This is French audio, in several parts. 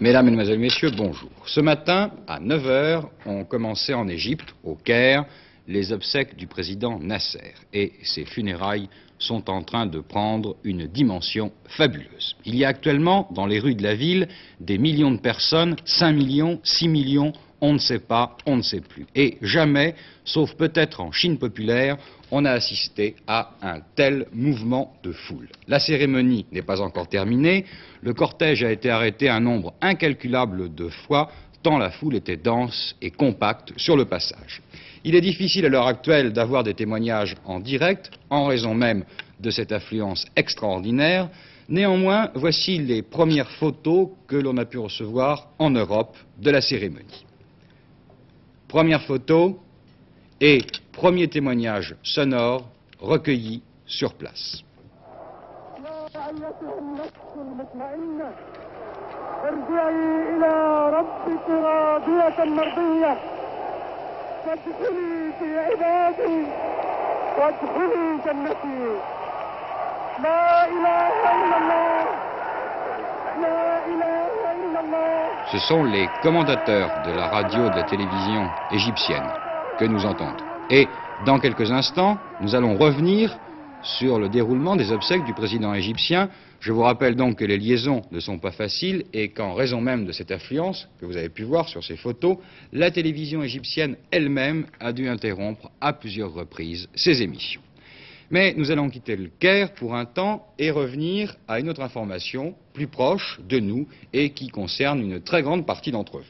Mesdames, Mesdemoiselles, Messieurs, bonjour. Ce matin, à 9 h, ont commencé en Égypte, au Caire, les obsèques du président Nasser. Et ces funérailles sont en train de prendre une dimension fabuleuse. Il y a actuellement, dans les rues de la ville, des millions de personnes, 5 millions, 6 millions, on ne sait pas, on ne sait plus. Et jamais, sauf peut-être en Chine populaire, on a assisté à un tel mouvement de foule. La cérémonie n'est pas encore terminée, le cortège a été arrêté un nombre incalculable de fois, tant la foule était dense et compacte sur le passage. Il est difficile à l'heure actuelle d'avoir des témoignages en direct, en raison même de cette affluence extraordinaire. Néanmoins, voici les premières photos que l'on a pu recevoir en Europe de la cérémonie. Première photo et premier témoignage sonore recueilli sur place. Ce sont les commentateurs de la radio et de la télévision égyptienne que nous entendons. Et dans quelques instants, nous allons revenir sur le déroulement des obsèques du président égyptien. Je vous rappelle donc que les liaisons ne sont pas faciles et qu'en raison même de cette affluence que vous avez pu voir sur ces photos, la télévision égyptienne elle-même a dû interrompre à plusieurs reprises ses émissions. Mais nous allons quitter le Caire pour un temps et revenir à une autre information plus proche de nous et qui concerne une très grande partie d'entre vous.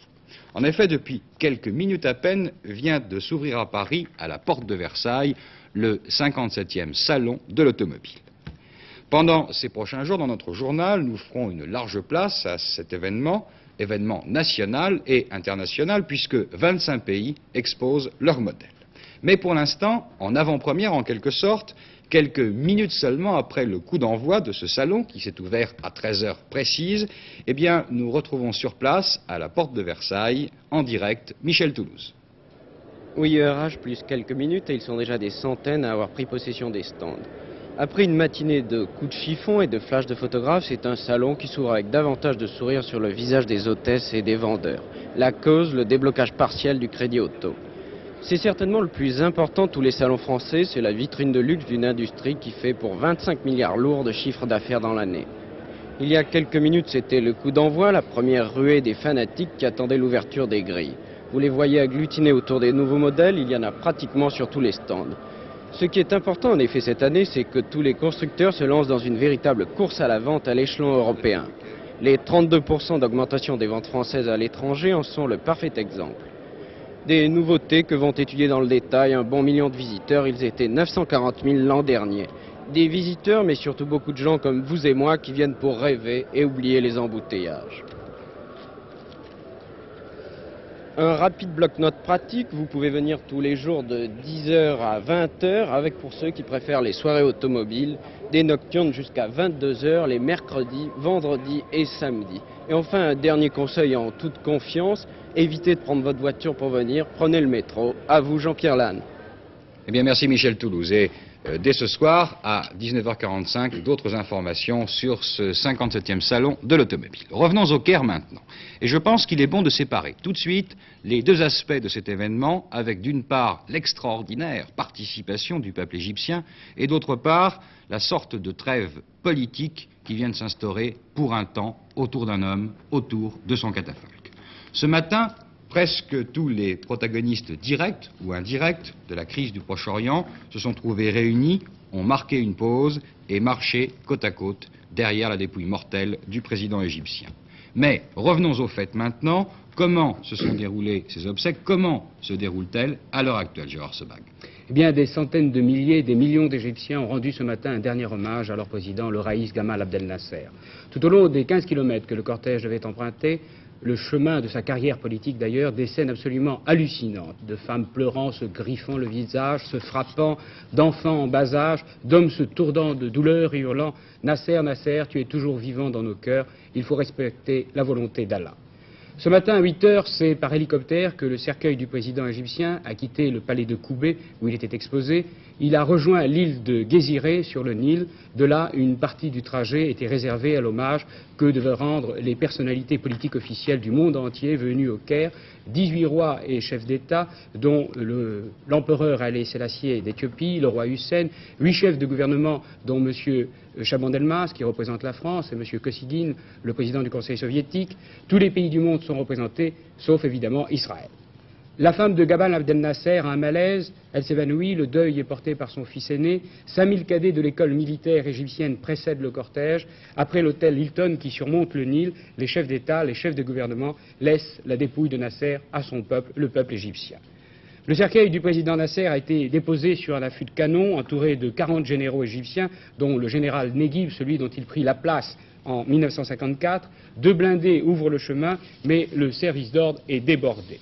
En effet, depuis quelques minutes à peine, vient de s'ouvrir à Paris, à la porte de Versailles, le 57e salon de l'automobile. Pendant ces prochains jours, dans notre journal, nous ferons une large place à cet événement national et international, puisque 25 pays exposent leurs modèles. Mais pour l'instant, en avant-première en quelque sorte, quelques minutes seulement après le coup d'envoi de ce salon, qui s'est ouvert à 13 h précises, eh bien, nous retrouvons sur place, à la porte de Versailles, en direct, Michel Toulouse. Oui, RH, plus quelques minutes, et ils sont déjà des centaines à avoir pris possession des stands. Après une matinée de coups de chiffon et de flashs de photographes, c'est un salon qui s'ouvre avec davantage de sourires sur le visage des hôtesses et des vendeurs. La cause, le déblocage partiel du crédit auto. C'est certainement le plus important de tous les salons français, c'est la vitrine de luxe d'une industrie qui fait pour 25 milliards lourds de chiffre d'affaires dans l'année. Il y a quelques minutes, c'était le coup d'envoi, la première ruée des fanatiques qui attendaient l'ouverture des grilles. Vous les voyez agglutinés autour des nouveaux modèles, il y en a pratiquement sur tous les stands. Ce qui est important en effet cette année, c'est que tous les constructeurs se lancent dans une véritable course à la vente à l'échelon européen. Les 32% d'augmentation des ventes françaises à l'étranger en sont le parfait exemple. Des nouveautés que vont étudier dans le détail un bon million de visiteurs, ils étaient 940 000 l'an dernier. Des visiteurs, mais surtout beaucoup de gens comme vous et moi qui viennent pour rêver et oublier les embouteillages. Un rapide bloc-notes pratique, vous pouvez venir tous les jours de 10 h à 20 h, avec pour ceux qui préfèrent les soirées automobiles, des nocturnes jusqu'à 22 h les mercredis, vendredis et samedis. Et enfin, un dernier conseil en toute confiance, évitez de prendre votre voiture pour venir, prenez le métro. À vous, Jean-Pierre Lannes. Eh bien, merci Michel Toulouse. Et dès ce soir, à 19 h 45, d'autres informations sur ce 57e salon de l'automobile. Revenons au Caire maintenant. Et je pense qu'il est bon de séparer tout de suite les deux aspects de cet événement, avec d'une part l'extraordinaire participation du peuple égyptien et d'autre part la sorte de trêve politique qui vient de s'instaurer pour un temps autour d'un homme, autour de son catafalque. Ce matin, presque tous les protagonistes directs ou indirects de la crise du Proche-Orient se sont trouvés réunis, ont marqué une pause et marché côte à côte derrière la dépouille mortelle du président égyptien. Mais revenons au fait maintenant. Comment se sont déroulées ces obsèques? Comment se déroulent-elles à l'heure actuelle, Gérard Sebag? Eh bien, des centaines de milliers, des millions d'Égyptiens ont rendu ce matin un dernier hommage à leur président, le Raïs Gamal Abdel Nasser. Tout au long des 15 kilomètres que le cortège devait emprunter, le chemin de sa carrière politique d'ailleurs, des scènes absolument hallucinantes, de femmes pleurant, se griffant le visage, se frappant, d'enfants en bas âge, d'hommes se tordant de douleur et hurlant « Nasser, Nasser, tu es toujours vivant dans nos cœurs, il faut respecter la volonté d'Allah ». Ce matin, à 8 heures, c'est par hélicoptère que le cercueil du président égyptien a quitté le palais de Koubé, où il était exposé. Il a rejoint l'île de Guéziré, sur le Nil. De là, une partie du trajet était réservée à l'hommage que devaient rendre les personnalités politiques officielles du monde entier venues au Caire, 18 rois et chefs d'État, dont l'empereur Haïlé Sélassié d'Éthiopie, le roi Hussein, 8 chefs de gouvernement, dont M. Chaban Delmas, qui représente la France, et M. Kosygin, le président du Conseil soviétique. Tous les pays du monde sont représentés, sauf évidemment Israël. La femme de Gamal Abdel Nasser a un malaise, elle s'évanouit, le deuil est porté par son fils aîné. 5000 cadets de l'école militaire égyptienne précèdent le cortège. Après l'hôtel Hilton qui surmonte le Nil, les chefs d'État, les chefs de gouvernement laissent la dépouille de Nasser à son peuple, le peuple égyptien. Le cercueil du président Nasser a été déposé sur un affût de canon, entouré de 40 généraux égyptiens, dont le général Neguib, celui dont il prit la place en 1954. 2 blindés ouvrent le chemin, mais le service d'ordre est débordé.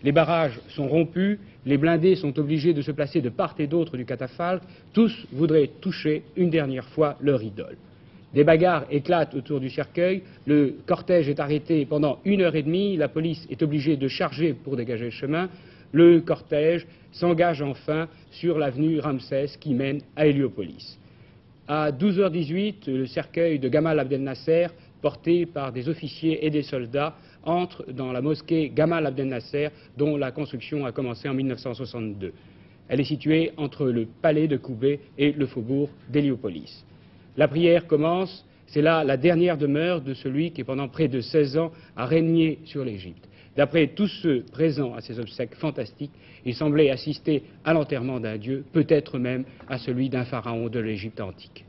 Les barrages sont rompus, les blindés sont obligés de se placer de part et d'autre du catafalque. Tous voudraient toucher une dernière fois leur idole. Des bagarres éclatent autour du cercueil, le cortège est arrêté pendant 1h30, la police est obligée de charger pour dégager le chemin. Le cortège s'engage enfin sur l'avenue Ramsès qui mène à Héliopolis. À 12h18, le cercueil de Gamal Abdel Nasser, porté par des officiers et des soldats, entre dans la mosquée Gamal Abdel Nasser, dont la construction a commencé en 1962. Elle est située entre le palais de Koubé et le faubourg d'Héliopolis. La prière commence, c'est là la dernière demeure de celui qui, pendant près de 16 ans, a régné sur l'Égypte. D'après tous ceux présents à ces obsèques fantastiques, il semblait assister à l'enterrement d'un dieu, peut-être même à celui d'un pharaon de l'Égypte antique.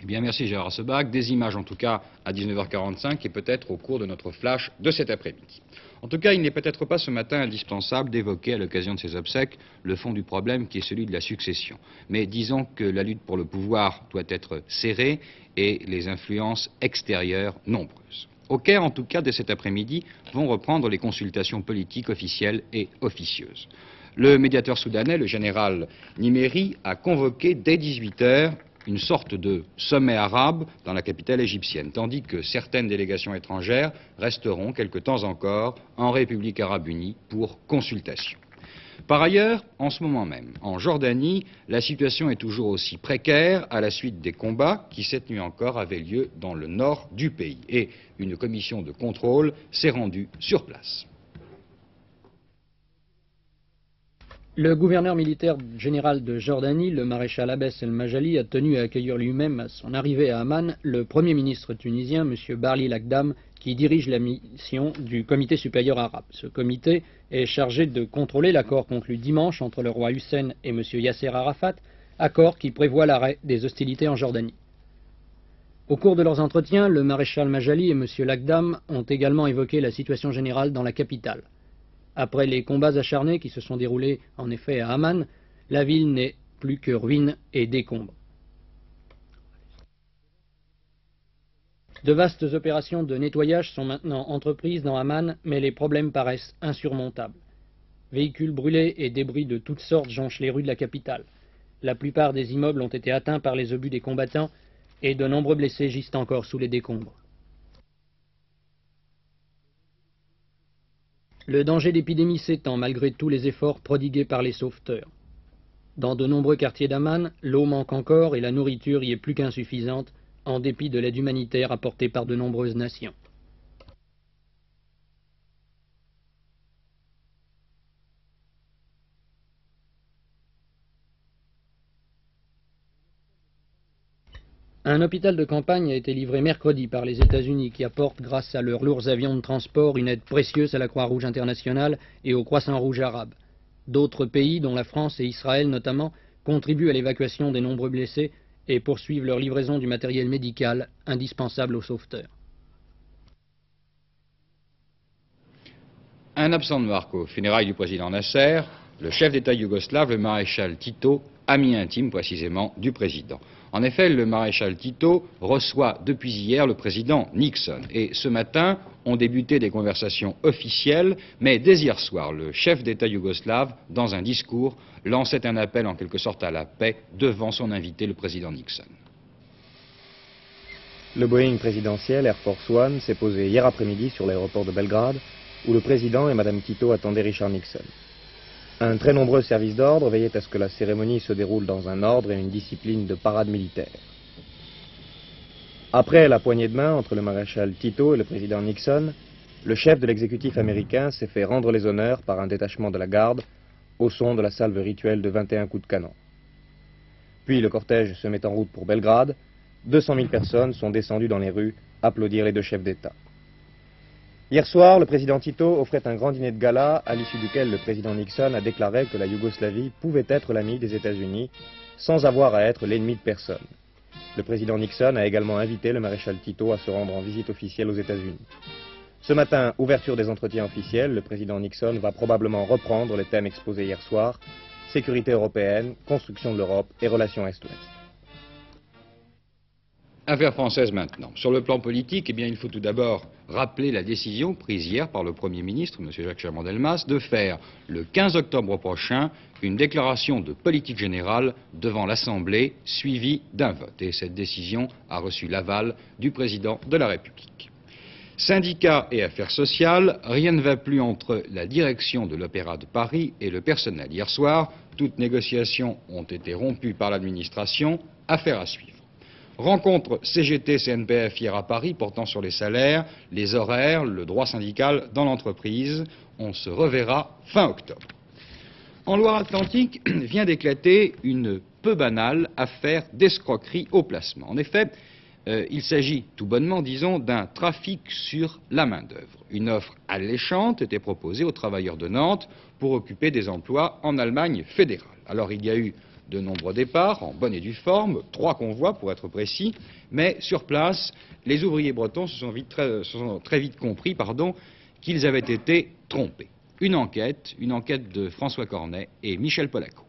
Eh bien, merci Gérard Assebach. Des images en tout cas à 19h45 et peut-être au cours de notre flash de cet après-midi. En tout cas, il n'est peut-être pas ce matin indispensable d'évoquer à l'occasion de ces obsèques le fond du problème qui est celui de la succession. Mais disons que la lutte pour le pouvoir doit être serrée et les influences extérieures nombreuses. Au Caire, en tout cas, dès cet après-midi, vont reprendre les consultations politiques officielles et officieuses. Le médiateur soudanais, le général Nimeri, a convoqué dès 18h une sorte de sommet arabe dans la capitale égyptienne, tandis que certaines délégations étrangères resteront quelque temps encore en République arabe unie pour consultation. Par ailleurs, en ce moment même, en Jordanie, la situation est toujours aussi précaire à la suite des combats qui cette nuit encore avaient lieu dans le nord du pays. Et une commission de contrôle s'est rendue sur place. Le gouverneur militaire général de Jordanie, le maréchal Abbès El Majali, a tenu à accueillir lui-même à son arrivée à Amman le Premier ministre tunisien, M. Barli Lakdam, qui dirige la mission du Comité supérieur arabe. Ce comité est chargé de contrôler l'accord conclu dimanche entre le roi Hussein et M. Yasser Arafat, accord qui prévoit l'arrêt des hostilités en Jordanie. Au cours de leurs entretiens, le maréchal Majali et M. Lakdam ont également évoqué la situation générale dans la capitale. Après les combats acharnés qui se sont déroulés en effet à Amman, la ville n'est plus que ruines et décombres. De vastes opérations de nettoyage sont maintenant entreprises dans Amman, mais les problèmes paraissent insurmontables. Véhicules brûlés et débris de toutes sortes jonchent les rues de la capitale. La plupart des immeubles ont été atteints par les obus des combattants et de nombreux blessés gisent encore sous les décombres. Le danger d'épidémie s'étend malgré tous les efforts prodigués par les sauveteurs. Dans de nombreux quartiers d'Amman, l'eau manque encore et la nourriture y est plus qu'insuffisante, en dépit de l'aide humanitaire apportée par de nombreuses nations. Un hôpital de campagne a été livré mercredi par les États-Unis qui apportent, grâce à leurs lourds avions de transport, une aide précieuse à la Croix-Rouge internationale et au Croissant-Rouge arabe. D'autres pays, dont la France et Israël notamment, contribuent à l'évacuation des nombreux blessés et poursuivent leur livraison du matériel médical indispensable aux sauveteurs. Un absent de marque aux funérailles du président Nasser, le chef d'État yougoslave, le maréchal Tito, ami intime précisément du président. En effet, le maréchal Tito reçoit depuis hier le président Nixon. Et ce matin, ont débuté des conversations officielles, mais dès hier soir, le chef d'État yougoslave, dans un discours, lançait un appel en quelque sorte à la paix devant son invité, le président Nixon. Le Boeing présidentiel Air Force One s'est posé hier après-midi sur l'aéroport de Belgrade, où le président et Madame Tito attendaient Richard Nixon. Un très nombreux service d'ordre veillait à ce que la cérémonie se déroule dans un ordre et une discipline de parade militaire. Après la poignée de main entre le maréchal Tito et le président Nixon, le chef de l'exécutif américain s'est fait rendre les honneurs par un détachement de la garde au son de la salve rituelle de 21 coups de canon. Puis le cortège se met en route pour Belgrade. 200 000 personnes sont descendues dans les rues applaudir les deux chefs d'État. Hier soir, le président Tito offrait un grand dîner de gala à l'issue duquel le président Nixon a déclaré que la Yougoslavie pouvait être l'ami des États-Unis sans avoir à être l'ennemi de personne. Le président Nixon a également invité le maréchal Tito à se rendre en visite officielle aux États-Unis. Ce matin, ouverture des entretiens officiels, le président Nixon va probablement reprendre les thèmes exposés hier soir: sécurité européenne, construction de l'Europe et relations Est-Ouest. Affaire française maintenant. Sur le plan politique, eh bien, il faut tout d'abord rappeler la décision prise hier par le Premier ministre, M. Jacques Chaban-Delmas, de faire le 15 octobre prochain une déclaration de politique générale devant l'Assemblée, suivie d'un vote. Et cette décision a reçu l'aval du président de la République. Syndicats et affaires sociales, rien ne va plus entre la direction de l'Opéra de Paris et le personnel. Hier soir, toutes négociations ont été rompues par l'administration. Affaire à suivre. Rencontre CGT-CNPF hier à Paris portant sur les salaires, les horaires, le droit syndical dans l'entreprise. On se reverra fin octobre. En Loire-Atlantique vient d'éclater une peu banale affaire d'escroquerie au placement. En effet, il s'agit tout bonnement, disons, d'un trafic sur la main-d'œuvre. Une offre alléchante était proposée aux travailleurs de Nantes pour occuper des emplois en Allemagne fédérale. Alors il y a eu de nombreux départs, en bonne et due forme, 3 convois pour être précis, mais sur place, les ouvriers bretons se sont très vite compris qu'ils avaient été trompés. Une enquête de François Cornet et Michel Polaco.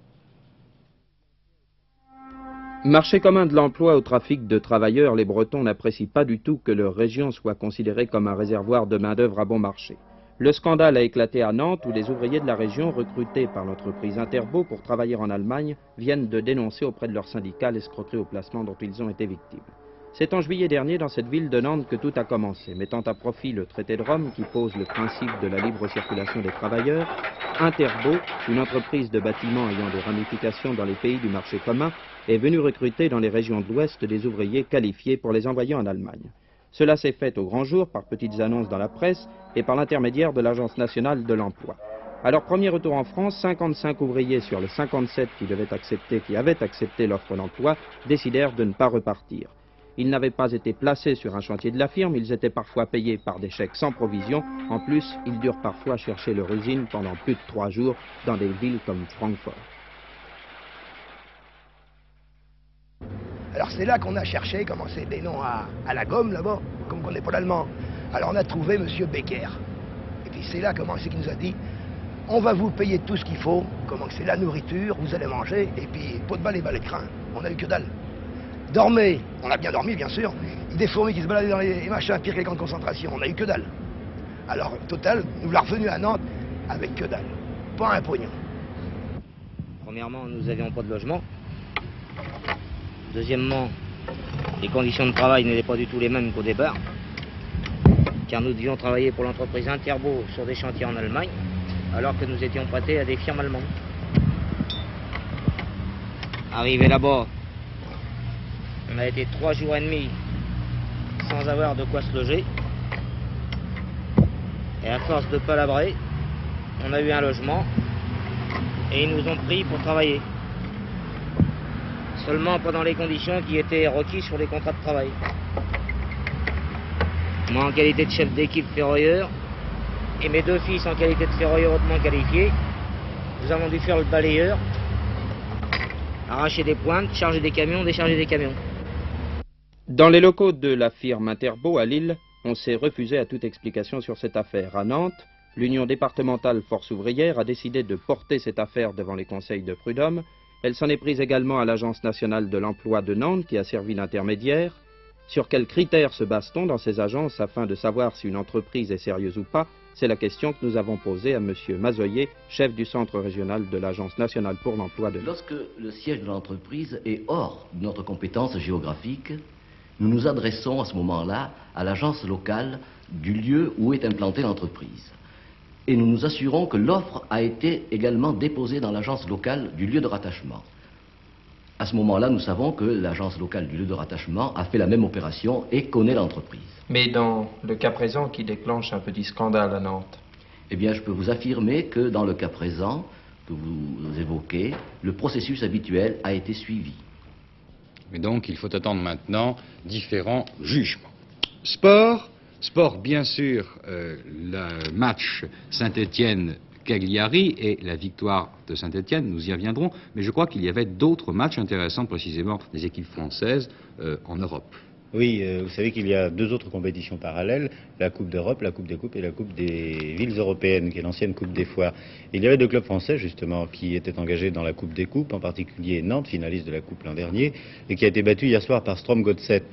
Marché commun de l'emploi au trafic de travailleurs, les Bretons n'apprécient pas du tout que leur région soit considérée comme un réservoir de main-d'œuvre à bon marché. Le scandale a éclaté à Nantes où les ouvriers de la région recrutés par l'entreprise Interbo pour travailler en Allemagne viennent de dénoncer auprès de leur syndicat l'escroquerie au placement dont ils ont été victimes. C'est en juillet dernier dans cette ville de Nantes que tout a commencé, mettant à profit le traité de Rome qui pose le principe de la libre circulation des travailleurs. Interbo, une entreprise de bâtiments ayant des ramifications dans les pays du marché commun, est venue recruter dans les régions de l'Ouest des ouvriers qualifiés pour les envoyer en Allemagne. Cela s'est fait au grand jour par petites annonces dans la presse et par l'intermédiaire de l'Agence nationale de l'emploi. À leur premier retour en France, 55 ouvriers sur les 57 qui avaient accepté l'offre d'emploi décidèrent de ne pas repartir. Ils n'avaient pas été placés sur un chantier de la firme, ils étaient parfois payés par des chèques sans provision. En plus, ils durent parfois chercher leur usine pendant plus de 3 jours dans des villes comme Francfort. Alors c'est là qu'on a cherché comment c'est des noms à la gomme là-bas, comme qu'on n'est pas l'allemand. Alors on a trouvé M. Becker. Et puis c'est là comment c'est qu'il nous a dit, on va vous payer tout ce qu'il faut, comment c'est la nourriture, vous allez manger, et puis pot de balle et balai de crin. On a eu que dalle. Dormez, on a bien dormi bien sûr, des fourmis qui se baladaient dans les machins, pire que les camps de concentration, on a eu que dalle. Alors total, nous l'a revenu à Nantes avec que dalle, pas un pognon. Premièrement, nous n'avions pas de logement. Deuxièmement, les conditions de travail n'étaient pas du tout les mêmes qu'au départ, car nous devions travailler pour l'entreprise Interbo sur des chantiers en Allemagne, alors que nous étions prêtés à des firmes allemandes. Arrivé là-bas, on a été 3 jours et demi sans avoir de quoi se loger, et à force de palabrer, on a eu un logement, et ils nous ont pris pour travailler. Seulement pendant les conditions qui étaient requises sur les contrats de travail. Moi en qualité de chef d'équipe ferrailleur et mes 2 fils en qualité de ferrailleur hautement qualifiés, nous avons dû faire le balayeur, arracher des pointes, charger des camions, décharger des camions. Dans les locaux de la firme Interbo à Lille, on s'est refusé à toute explication sur cette affaire. À Nantes, l'Union départementale Force ouvrière a décidé de porter cette affaire devant les conseils de prud'homme. Elle s'en est prise également à l'Agence nationale de l'emploi de Nantes qui a servi d'intermédiaire. Sur quels critères se base-t-on dans ces agences afin de savoir si une entreprise est sérieuse ou pas? C'est la question que nous avons posée à M. Mazoyer, chef du centre régional de l'Agence nationale pour l'emploi de Nantes. Lorsque le siège de l'entreprise est hors de notre compétence géographique, nous nous adressons à ce moment-là à l'agence locale du lieu où est implantée l'entreprise. Et nous nous assurons que l'offre a été également déposée dans l'agence locale du lieu de rattachement. À ce moment-là, nous savons que l'agence locale du lieu de rattachement a fait la même opération et connaît l'entreprise. Mais dans le cas présent qui déclenche un petit scandale à Nantes? Eh bien, je peux vous affirmer que dans le cas présent que vous évoquez, le processus habituel a été suivi. Mais donc, il faut attendre maintenant différents jugements. Sport, bien sûr, le match Saint-Étienne-Cagliari et la victoire de Saint-Étienne, nous y reviendrons, mais je crois qu'il y avait d'autres matchs intéressants, précisément des équipes françaises en Europe. Oui, vous savez qu'il y a deux autres compétitions parallèles, la Coupe d'Europe, la Coupe des Coupes et la Coupe des Villes Européennes, qui est l'ancienne Coupe des Foires. Il y avait deux clubs français, justement, qui étaient engagés dans la Coupe des Coupes, en particulier Nantes, finaliste de la Coupe l'an dernier, et qui a été battu hier soir par Sturm Gotset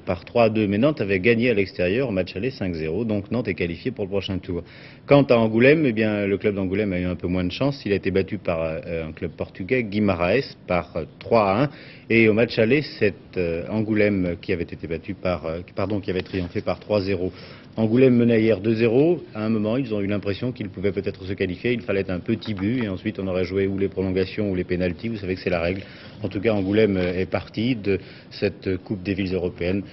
par 3-2. Mais Nantes avait gagné à l'extérieur au match aller 5-0, donc Nantes est qualifié pour le prochain tour. Quant à Angoulême, eh bien, le club d'Angoulême a eu un peu moins de chance. Il a été battu par un club portugais, Guimarães, par 3-1. Et au match aller, c'est Angoulême qui avait été battu qui avait triomphé par 3-0. Angoulême menait hier 2-0. À un moment, ils ont eu l'impression qu'ils pouvaient peut-être se qualifier. Il fallait un petit but et ensuite on aurait joué ou les prolongations ou les pénaltys. Vous savez que c'est la règle. En tout cas, Angoulême est parti de cette Coupe des Villes européennes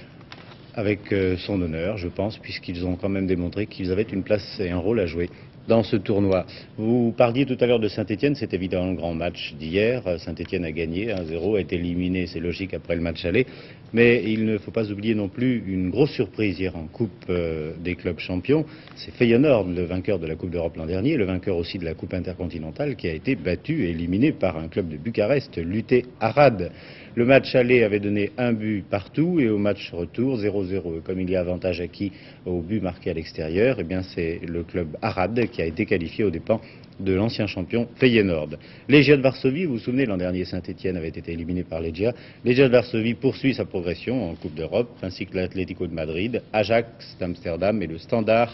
avec son honneur, je pense, puisqu'ils ont quand même démontré qu'ils avaient une place et un rôle à jouer dans ce tournoi. Vous parliez tout à l'heure de Saint-Étienne, c'est évidemment le grand match d'hier. Saint-Étienne a gagné 1-0, a été éliminé, c'est logique, après le match aller. Mais il ne faut pas oublier non plus une grosse surprise hier en Coupe des clubs champions. C'est Feyenoord, le vainqueur de la Coupe d'Europe l'an dernier, le vainqueur aussi de la Coupe intercontinentale, qui a été battu et éliminé par un club de Bucarest, l'UT Arad. Le match aller avait donné un but partout et au match retour 0-0. Comme il y a avantage acquis au but marqué à l'extérieur, eh bien c'est le club Arad qui a été qualifié aux dépens de l'ancien champion Feyenoord. Legia de Varsovie, vous vous souvenez, l'an dernier Saint-Étienne avait été éliminé par Legia. Legia de Varsovie poursuit sa progression en Coupe d'Europe, ainsi que l'Atlético de Madrid, Ajax d'Amsterdam et le Standard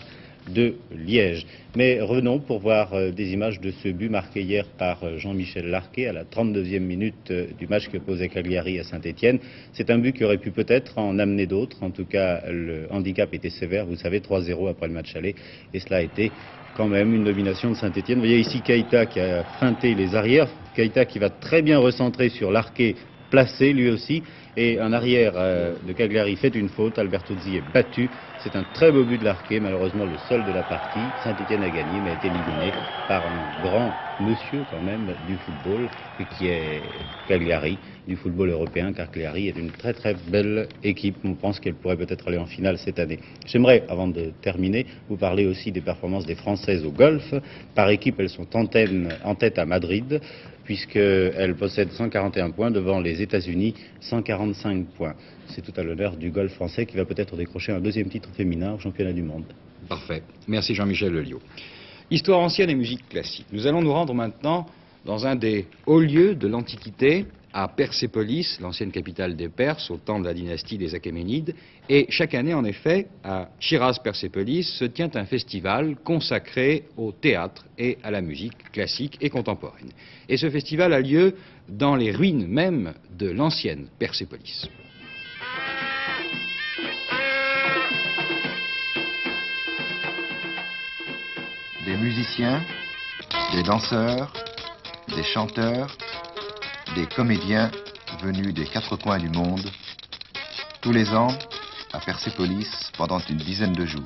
de Liège. Mais revenons pour voir des images de ce but marqué hier par Jean-Michel Larquet à la 32e minute du match que posait Cagliari à Saint-Étienne. C'est un but qui aurait pu peut-être en amener d'autres. En tout cas, le handicap était sévère. Vous savez, 3-0 après le match aller. Et cela a été quand même une domination de Saint-Étienne. Vous voyez ici Keita qui a feinté les arrières. Keita qui va très bien recentrer sur Larquet, placé lui aussi. Et un arrière de Cagliari fait une faute. Albertuzzi est battu. C'est un très beau but de Larquet, malheureusement le seul de la partie. Saint-Étienne a gagné, mais a été éliminé par un grand monsieur quand même du football, qui est Cagliari, du football européen, car Cagliari est une très très belle équipe. On pense qu'elle pourrait peut-être aller en finale cette année. J'aimerais, avant de terminer, vous parler aussi des performances des Françaises au golf. Par équipe, elles sont en tête à Madrid, puisqu'elles possèdent 141 points devant les États-Unis, 145 points. C'est tout à l'honneur du golf français qui va peut-être décrocher un deuxième titre féminin au championnat du monde. Parfait. Merci Jean-Michel Lelio. Histoire ancienne et musique classique. Nous allons nous rendre maintenant dans un des hauts lieux de l'Antiquité, à Persépolis, l'ancienne capitale des Perses, au temps de la dynastie des Achéménides. Et chaque année, en effet, à Shiraz-Persépolis, se tient un festival consacré au théâtre et à la musique classique et contemporaine. Et ce festival a lieu dans les ruines même de l'ancienne Persépolis. Des musiciens, des danseurs, des chanteurs, des comédiens venus des quatre coins du monde, tous les ans à Persépolis pendant une dizaine de jours.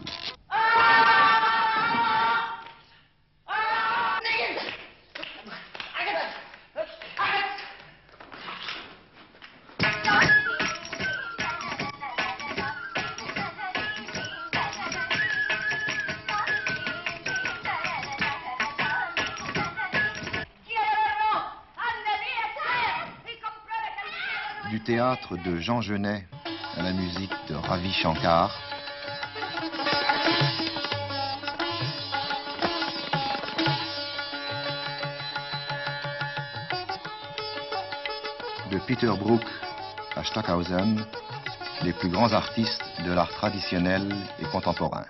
Du théâtre de Jean Genet à la musique de Ravi Shankar, de Peter Brook à Stockhausen, les plus grands artistes de l'art traditionnel et contemporain.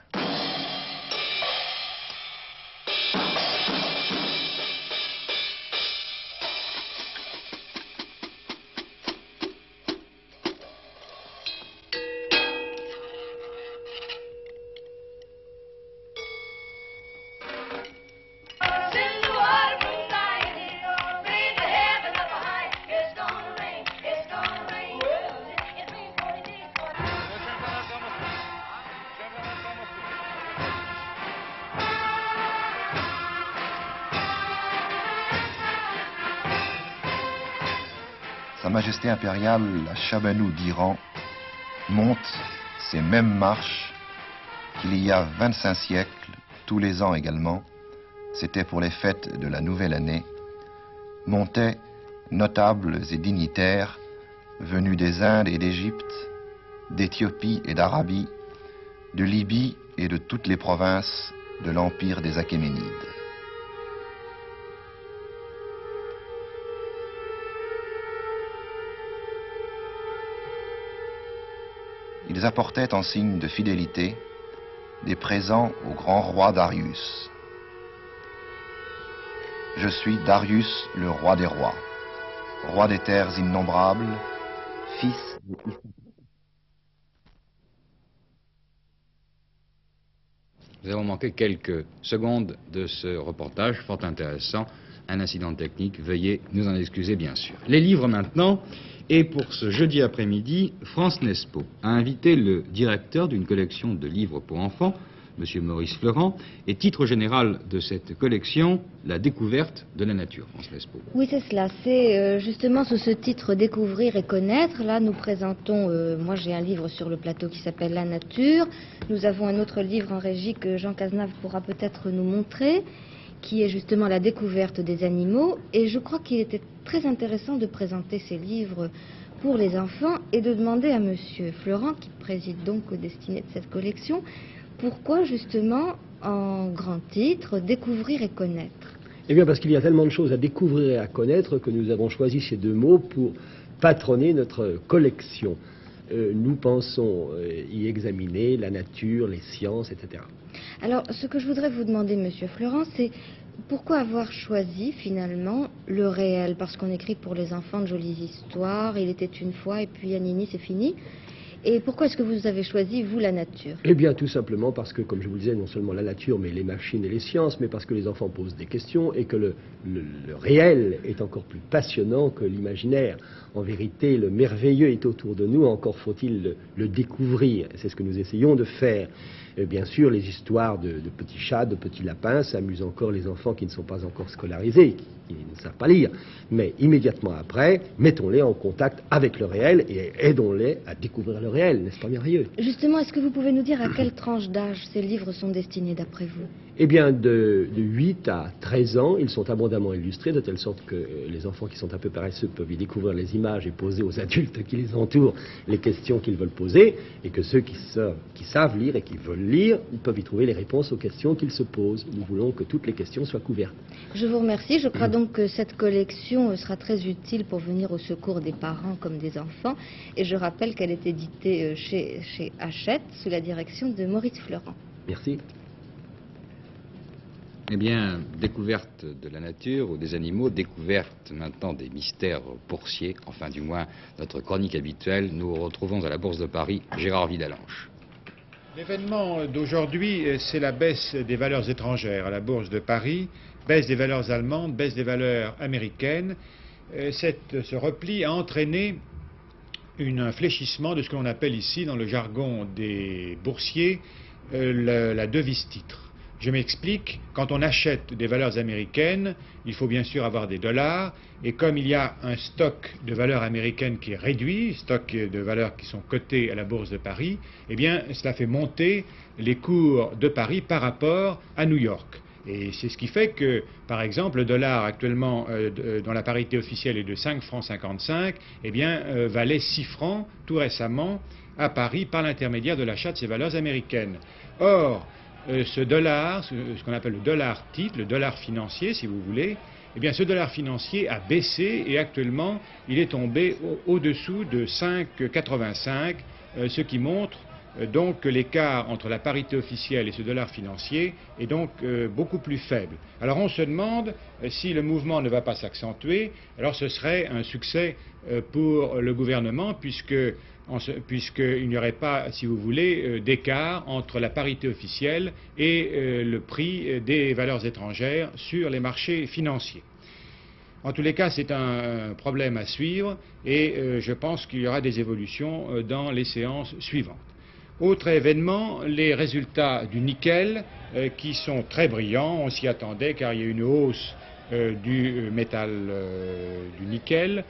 Sa Majesté impériale, la Chabanou d'Iran, monte ces mêmes marches qu'il y a 25 siècles, tous les ans également, c'était pour les fêtes de la nouvelle année, montaient notables et dignitaires venus des Indes et d'Égypte, d'Éthiopie et d'Arabie, de Libye et de toutes les provinces de l'empire des Achéménides. Ils apportaient en signe de fidélité des présents au grand roi Darius. Je suis Darius, le roi des rois, roi des terres innombrables, fils de... Nous avons manqué quelques secondes de ce reportage fort intéressant. Un incident technique, veuillez nous en excuser bien sûr. Les livres maintenant, et pour ce jeudi après-midi, France Nespo a invité le directeur d'une collection de livres pour enfants, M. Maurice Fleurant, et titre général de cette collection, La découverte de la nature, France Nespo. Oui, c'est cela. C'est justement sous ce titre Découvrir et connaître. Là, nous présentons, moi j'ai un livre sur le plateau qui s'appelle La nature. Nous avons un autre livre en régie que Jean Cazenave pourra peut-être nous montrer, qui est justement la découverte des animaux. Et je crois qu'il était très intéressant de présenter ces livres pour les enfants et de demander à Monsieur Fleurant, qui préside donc aux destinées de cette collection, pourquoi justement, en grand titre, découvrir et connaître? Eh bien parce qu'il y a tellement de choses à découvrir et à connaître que nous avons choisi ces deux mots pour patronner notre collection. Nous pensons y examiner la nature, les sciences, etc. Alors, ce que je voudrais vous demander, Monsieur Fleurant, c'est pourquoi avoir choisi finalement le réel? Parce qu'on écrit pour les enfants de jolies histoires, il était une fois et puis Anini, c'est fini. Et pourquoi est-ce que vous avez choisi, vous, la nature? Eh bien, tout simplement parce que, comme je vous le disais, non seulement la nature, mais les machines et les sciences, mais parce que les enfants posent des questions et que le réel est encore plus passionnant que l'imaginaire. En vérité, le merveilleux est autour de nous, encore faut-il le découvrir. C'est ce que nous essayons de faire. Et bien sûr, les histoires de petits chats, de petits lapins, ça amuse encore les enfants qui ne sont pas encore scolarisés, qui ne savent pas lire. Mais immédiatement après, mettons-les en contact avec le réel et aidons-les à découvrir le réel, n'est-ce pas merveilleux? Justement, est-ce que vous pouvez nous dire à quelle tranche d'âge ces livres sont destinés d'après vous? Eh bien, de 8 à 13 ans, ils sont abondamment illustrés, de telle sorte que les enfants qui sont un peu paresseux peuvent y découvrir les images et poser aux adultes qui les entourent les questions qu'ils veulent poser, et que ceux qui savent lire et qui veulent lire, ils peuvent y trouver les réponses aux questions qu'ils se posent. Nous voulons que toutes les questions soient couvertes. Je vous remercie. Je crois donc que cette collection sera très utile pour venir au secours des parents comme des enfants. Et je rappelle qu'elle est éditée chez Hachette, sous la direction de Maurice Fleurant. Merci. Eh bien, découverte de la nature ou des animaux, découverte maintenant des mystères boursiers, enfin du moins notre chronique habituelle. Nous retrouvons à la Bourse de Paris Gérard Vidalanche. L'événement d'aujourd'hui, c'est la baisse des valeurs étrangères à la Bourse de Paris, baisse des valeurs allemandes, baisse des valeurs américaines. Ce repli a entraîné un fléchissement de ce que l'on appelle ici, dans le jargon des boursiers, la devise titre. Je m'explique, quand on achète des valeurs américaines, il faut bien sûr avoir des dollars, et comme il y a un stock de valeurs américaines qui est réduit, stock de valeurs qui sont cotées à la Bourse de Paris, eh bien cela fait monter les cours de Paris par rapport à New York. Et c'est ce qui fait que, par exemple, le dollar actuellement, dont la parité officielle est de 5 francs 55, eh bien valait 6 francs tout récemment à Paris par l'intermédiaire de l'achat de ces valeurs américaines. Or, ce dollar, ce qu'on appelle le dollar titre, le dollar financier si vous voulez, eh bien ce dollar financier a baissé et actuellement il est tombé au-dessous de 5,85, ce qui montre donc que l'écart entre la parité officielle et ce dollar financier est donc beaucoup plus faible. Alors on se demande si le mouvement ne va pas s'accentuer, alors ce serait un succès pour le gouvernement puisqu'il n'y aurait pas, si vous voulez, d'écart entre la parité officielle et le prix des valeurs étrangères sur les marchés financiers. En tous les cas, c'est un problème à suivre et je pense qu'il y aura des évolutions dans les séances suivantes. Autre événement, les résultats du nickel qui sont très brillants, on s'y attendait car il y a une hausse du métal du nickel.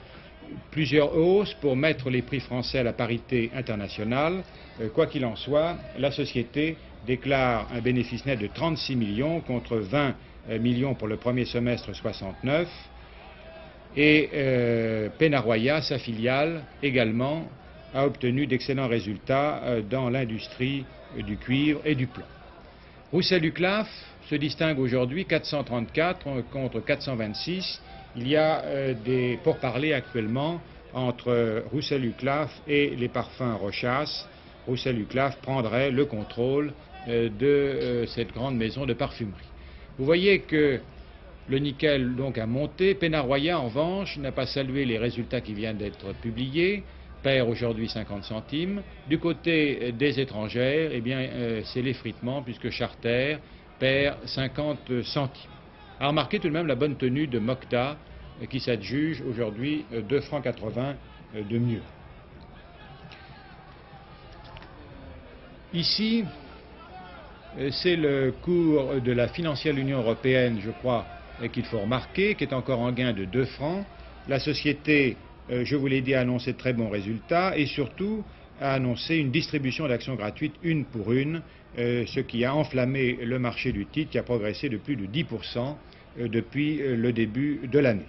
plusieurs hausses pour mettre les prix français à la parité internationale. Quoi qu'il en soit, la société déclare un bénéfice net de 36 millions contre 20 millions pour le premier semestre 69. Et Pénaroya, sa filiale, également, a obtenu d'excellents résultats dans l'industrie du cuivre et du plomb. Roussel-Uclaf se distingue aujourd'hui 434 contre 426. Il y a des pourparlers actuellement entre Roussel-Uclaf et les parfums Rochas. Roussel-Uclaf prendrait le contrôle de cette grande maison de parfumerie. Vous voyez que le nickel donc a monté. Pénaroya, en revanche, n'a pas salué les résultats qui viennent d'être publiés, perd aujourd'hui 50 centimes. Du côté des étrangères, eh bien, c'est l'effritement puisque Charter perd 50 centimes. À remarquer tout de même la bonne tenue de Mokta qui s'adjuge aujourd'hui 2,80 francs de mieux. Ici, c'est le cours de la financière Union européenne, je crois, qu'il faut remarquer, qui est encore en gain de 2 francs. La société, je vous l'ai dit, a annoncé de très bons résultats et surtout a annoncé une distribution d'actions gratuites une pour une, ce qui a enflammé le marché du titre qui a progressé de plus de 10% depuis le début de l'année.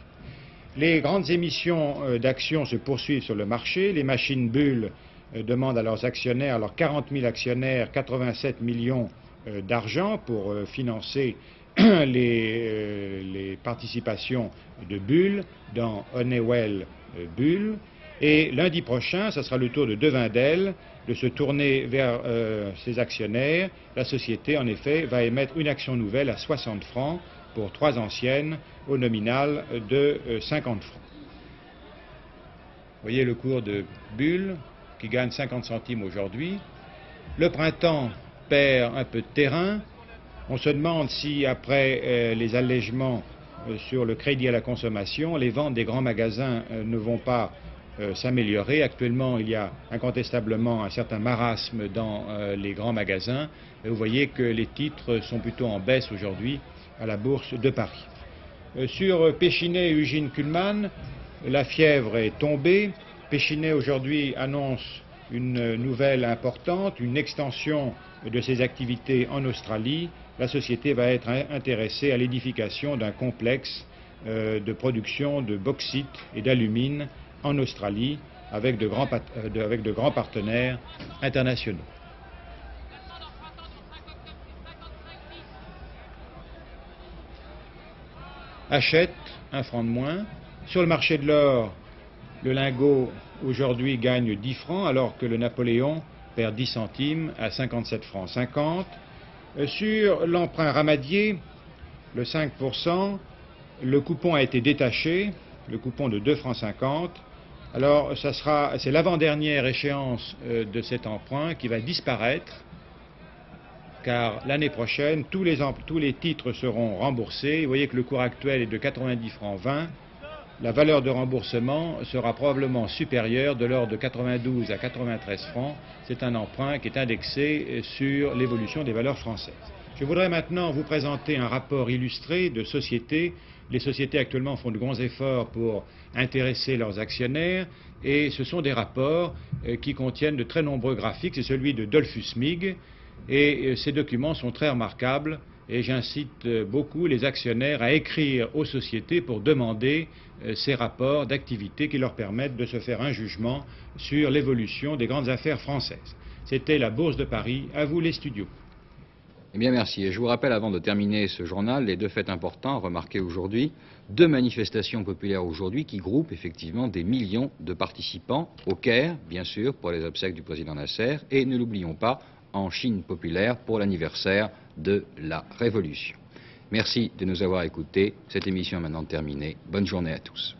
Les grandes émissions d'actions se poursuivent sur le marché. Les machines bulles demandent à leurs actionnaires, alors 40 000 actionnaires, 87 millions d'argent pour financer les participations de Bull dans Honeywell Bull. Et lundi prochain, ce sera le tour de Devindel de se tourner vers ses actionnaires. La société, en effet, va émettre une action nouvelle à 60 francs pour 3 anciennes au nominal de 50 francs. Vous voyez le cours de Bull qui gagne 50 centimes aujourd'hui. Le printemps perd un peu de terrain. On se demande si, après les allègements sur le crédit à la consommation, les ventes des grands magasins ne vont pas s'améliorer. Actuellement, il y a incontestablement un certain marasme dans les grands magasins. Et vous voyez que les titres sont plutôt en baisse aujourd'hui à la Bourse de Paris. Sur Péchinet et Eugene Kuhlmann, la fièvre est tombée. Péchinet aujourd'hui annonce une nouvelle importante, une extension de ses activités en Australie. La société va être intéressée à l'édification d'un complexe de production de bauxite et d'alumine en Australie avec de grands partenaires internationaux. Hachette, 1 franc de moins. Sur le marché de l'or, le lingot aujourd'hui gagne 10 francs alors que le Napoléon perd 10 centimes à 57 francs 50. Sur l'emprunt Ramadier, le 5%, le coupon a été détaché, le coupon de 2 francs 50. Alors c'est l'avant-dernière échéance de cet emprunt qui va disparaître car l'année prochaine, tous les titres seront remboursés. Vous voyez que le cours actuel est de 90 francs 20. La valeur de remboursement sera probablement supérieure de l'ordre de 92 à 93 francs. C'est un emprunt qui est indexé sur l'évolution des valeurs françaises. Je voudrais maintenant vous présenter un rapport illustré de sociétés. Les sociétés actuellement font de grands efforts pour intéresser leurs actionnaires et ce sont des rapports qui contiennent de très nombreux graphiques. C'est celui de Dolphus Mig et ces documents sont très remarquables. Et j'incite beaucoup les actionnaires à écrire aux sociétés pour demander ces rapports d'activité qui leur permettent de se faire un jugement sur l'évolution des grandes affaires françaises. C'était la Bourse de Paris. À vous les studios. Eh bien merci. Et je vous rappelle avant de terminer ce journal les 2 faits importants remarqués aujourd'hui. 2 manifestations populaires aujourd'hui qui groupent effectivement des millions de participants au Caire, bien sûr, pour les obsèques du président Nasser. Et ne l'oublions pas, en Chine populaire pour l'anniversaire de la Révolution. Merci de nous avoir écoutés. Cette émission est maintenant terminée. Bonne journée à tous.